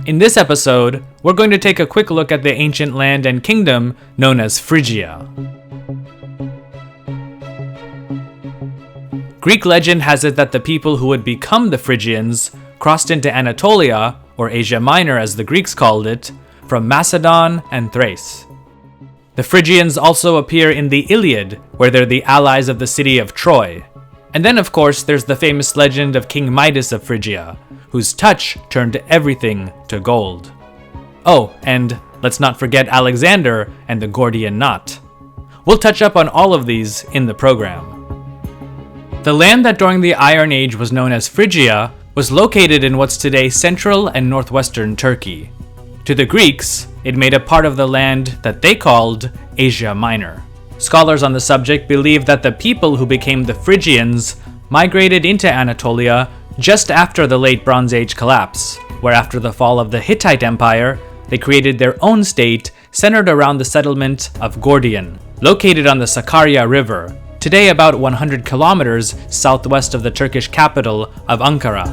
In this episode, we're going to take a quick look at the ancient land and kingdom known as Phrygia. Greek legend has it that the people who would become the Phrygians crossed into Anatolia, or Asia Minor as the Greeks called it, from Macedon and Thrace. The Phrygians also appear in the Iliad, where they're the allies of the city of Troy. And then of course there's the famous legend of King Midas of Phrygia, whose touch turned everything to gold. Oh, and let's not forget Alexander and the Gordian knot. We'll touch up on all of these in the program. The land that during the Iron Age was known as Phrygia was located in what's today central and northwestern Turkey. To the Greeks, it made a part of the land that they called Asia Minor. Scholars on the subject believe that the people who became the Phrygians migrated into Anatolia just after the late Bronze Age collapse, where after the fall of the Hittite Empire, they created their own state centered around the settlement of Gordian, located on the Sakarya River, today about 100 kilometers southwest of the Turkish capital of Ankara.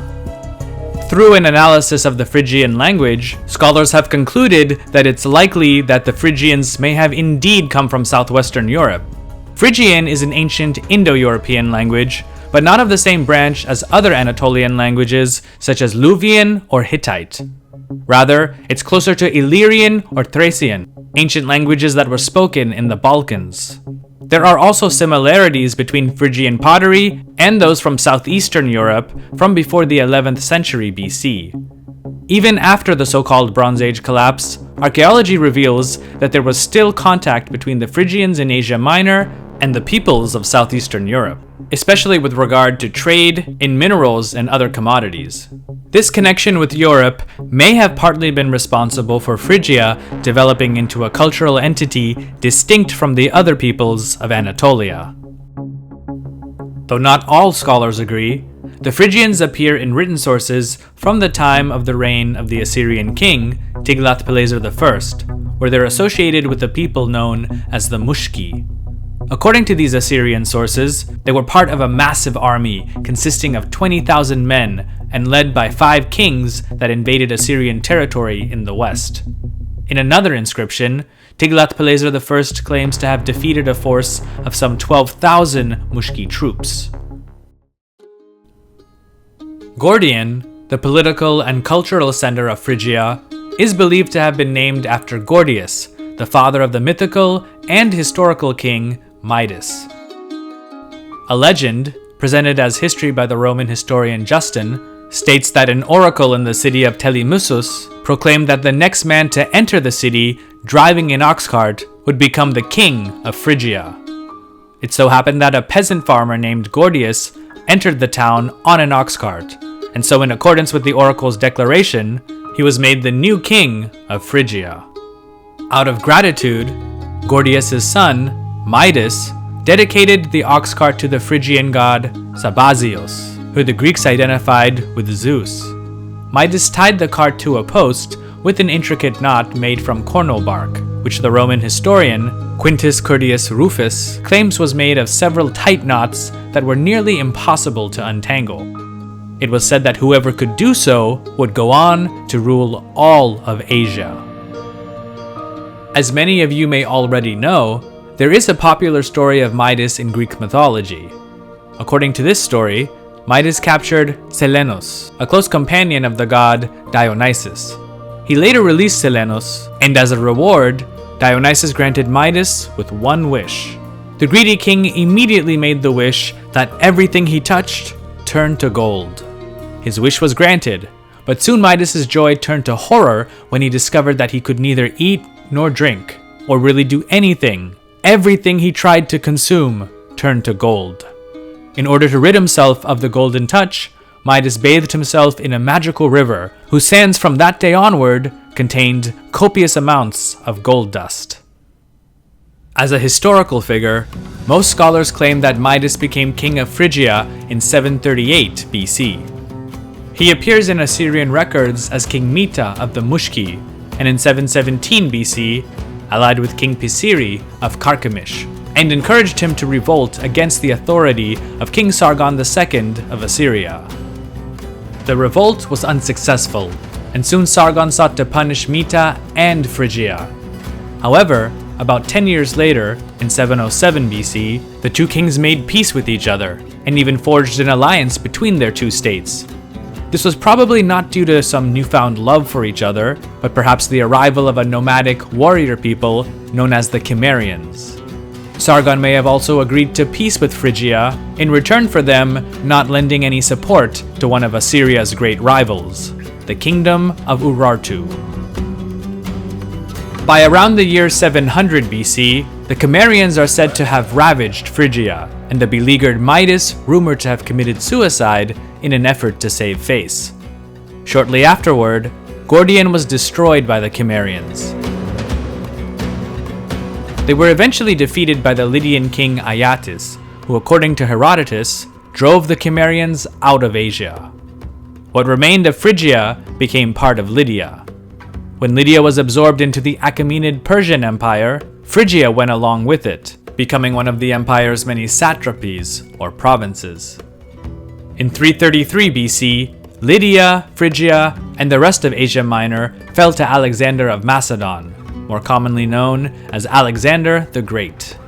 Through an analysis of the Phrygian language, scholars have concluded that it's likely that the Phrygians may have indeed come from southwestern Europe. Phrygian is an ancient Indo-European language, but not of the same branch as other Anatolian languages such as Luwian or Hittite. Rather, it's closer to Illyrian or Thracian, ancient languages that were spoken in the Balkans. There are also similarities between Phrygian pottery and those from southeastern Europe from before the 11th century BC. Even after the so-called Bronze Age collapse, archaeology reveals that there was still contact between the Phrygians in Asia Minor and the peoples of southeastern Europe, especially with regard to trade in minerals and other commodities. This connection with Europe may have partly been responsible for Phrygia developing into a cultural entity distinct from the other peoples of Anatolia. Though not all scholars agree, the Phrygians appear in written sources from the time of the reign of the Assyrian king Tiglath-Pileser I, where they're associated with the people known as the Mushki. According to these Assyrian sources, they were part of a massive army consisting of 20,000 men and led by 5 kings that invaded Assyrian territory in the west. In another inscription, Tiglath-Pileser I claims to have defeated a force of some 12,000 Mushki troops. Gordian, the political and cultural center of Phrygia, is believed to have been named after Gordius, the father of the mythical and historical king Midas. A legend, presented as history by the Roman historian Justin, states that an oracle in the city of Telemussus proclaimed that the next man to enter the city driving an ox cart would become the king of Phrygia. It so happened that a peasant farmer named Gordius entered the town on an ox cart, and so in accordance with the oracle's declaration, he was made the new king of Phrygia. Out of gratitude, Gordius' son, Midas, dedicated the ox cart to the Phrygian god Sabazios, who the Greeks identified with Zeus. Midas tied the cart to a post with an intricate knot made from cornel bark, which the Roman historian Quintus Curtius Rufus claims was made of several tight knots that were nearly impossible to untangle. It was said that whoever could do so would go on to rule all of Asia. As many of you may already know, there is a popular story of Midas in Greek mythology. According to this story, Midas captured Selenos, a close companion of the god Dionysus. He later released Selenos, and as a reward, Dionysus granted Midas with one wish. The greedy king immediately made the wish that everything he touched turned to gold. His wish was granted, but soon Midas's joy turned to horror when he discovered that he could neither eat nor drink, or really do anything. Everything he tried to consume turned to gold. In order to rid himself of the golden touch, Midas bathed himself in a magical river, whose sands from that day onward contained copious amounts of gold dust. As a historical figure, most scholars claim that Midas became king of Phrygia in 738 BC. He appears in Assyrian records as King Mita of the Mushki, and in 717 BC, allied with King Pisiri of Carchemish, and encouraged him to revolt against the authority of King Sargon II of Assyria. The revolt was unsuccessful, and soon Sargon sought to punish Mita and Phrygia. However, about 10 years later, in 707 BC, the two kings made peace with each other, and even forged an alliance between their two states. This was probably not due to some newfound love for each other, but perhaps the arrival of a nomadic warrior people known as the Cimmerians. Sargon may have also agreed to peace with Phrygia in return for them not lending any support to one of Assyria's great rivals, the kingdom of Urartu. By around the year 700 BC, the Cimmerians are said to have ravaged Phrygia, and the beleaguered Midas rumored to have committed suicide in an effort to save face. Shortly afterward, Gordian was destroyed by the Cimmerians. They were eventually defeated by the Lydian king Aiatis, who, according to Herodotus, drove the Cimmerians out of Asia. What remained of Phrygia became part of Lydia. When Lydia was absorbed into the Achaemenid Persian Empire, Phrygia went along with it, becoming one of the empire's many satrapies, or provinces. In 333 BC, Lydia, Phrygia, and the rest of Asia Minor fell to Alexander of Macedon, more commonly known as Alexander the Great.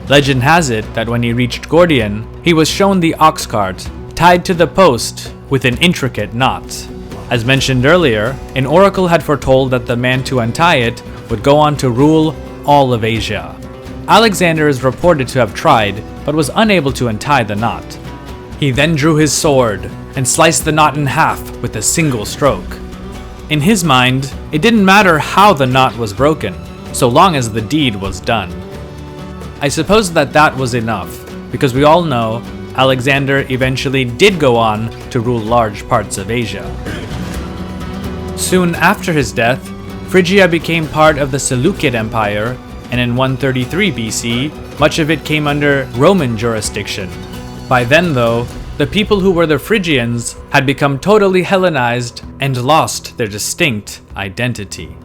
Legend has it that when he reached Gordian, he was shown the ox cart tied to the post with an intricate knot. As mentioned earlier, an oracle had foretold that the man to untie it would go on to rule all of Asia. Alexander is reported to have tried, but was unable to untie the knot. He then drew his sword and sliced the knot in half with a single stroke. In his mind, it didn't matter how the knot was broken, so long as the deed was done. I suppose that was enough, because we all know Alexander eventually did go on to rule large parts of Asia. Soon after his death, Phrygia became part of the Seleucid Empire, and in 133 BC, much of it came under Roman jurisdiction. By then, though, the people who were the Phrygians had become totally Hellenized and lost their distinct identity.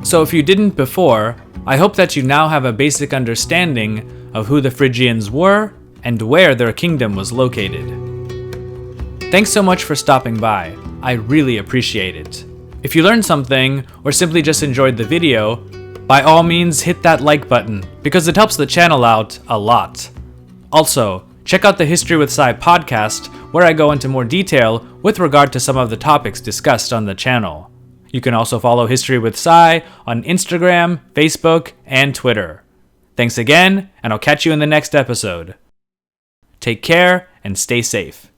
So if you didn't before, I hope that you now have a basic understanding of who the Phrygians were and where their kingdom was located. Thanks so much for stopping by. I really appreciate it. If you learned something or simply just enjoyed the video, by all means hit that like button because it helps the channel out a lot. Also, check out the History with Sai podcast where I go into more detail with regard to some of the topics discussed on the channel. You can also follow History with Sai on Instagram, Facebook, and Twitter. Thanks again, and I'll catch you in the next episode. Take care and stay safe.